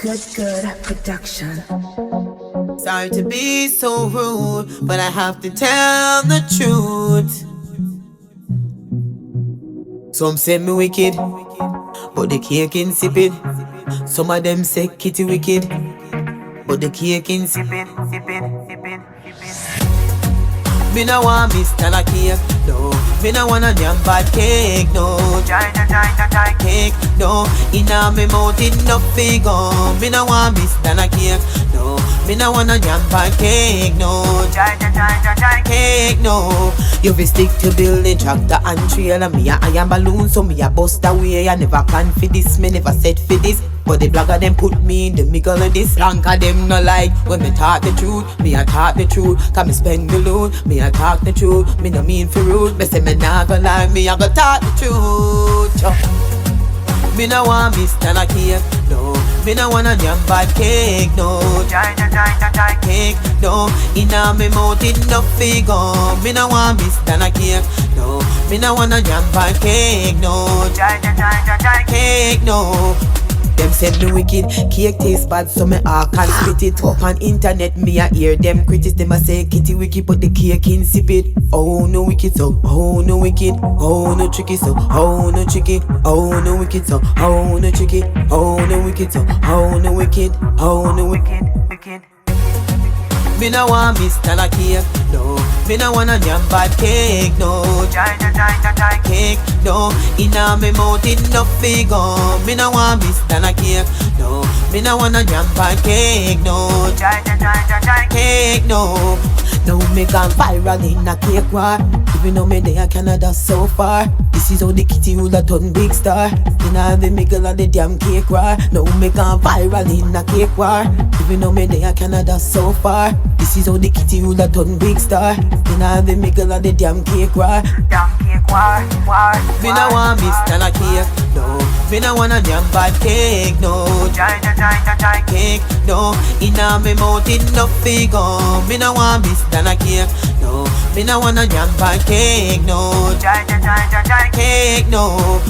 Good production. Sorry to be so rude, but I have to tell the truth. Some say me wicked, but the cake insipid. Some of them say kitty wicked, but the cake insipid. Me no want miss than a cake, no. Me no want a damn bad cake, no. Jai cake, no. Inna me mouth it no figure. Me no want miss than a cake, no. Me no want a damn bad cake, no. Jai cake, no. You fi stick to building tractor and trailer. Me a iron balloon, so me a bust away. I never plan for this, me never set for this. But the blogger them put me in the middle of this. Rank of them no like when me talk the truth. Me a talk the truth, cause me spend the load. Me a talk the truth, me no mean for rude. Me say me nah go lie, me a go talk the truth. Me no want miss than a cake, no. Me no want a damn bad cake, no. Jai cake, no. Inna me mouth it no figure. Me no want miss than a cake, no. Me no want a damn bad cake, no. Jai cake, no. Them said me wicked, cake taste bad, so me all can spit it. Up on internet, me a hear them critics. Them a say kitty wicked, but the cake insipid. Oh no wicked so, oh no wicked, oh no tricky so, oh no tricky, oh no wicked so, oh no tricky, oh no wicked so, oh no wicked, oh no wicked. Me no want miss than a cake, no. Me no want a damn bad cake, no. Jai cake, no. Inna me mouth it no figure. Me no want miss than a cake, no. Me no want a damn bad cake, no. Jai cake, no. Now me gone viral in a cake war. Even though me there Canada so far. This is how the kitty will a turn big star. Inna the middle of the damn cake war. Now me gone viral in a cake war. Even though me there Canada so far. This is how the kitty will a turn big star. Inna the middle of the damn cake war. Me no want miss than a cake, no. Me no want a damn bad cake, no. Jai cake, no. Inna me mouth it no figure. Me no want miss than a cake, no. Me no want a damn bad cake, no. Jai cake, no.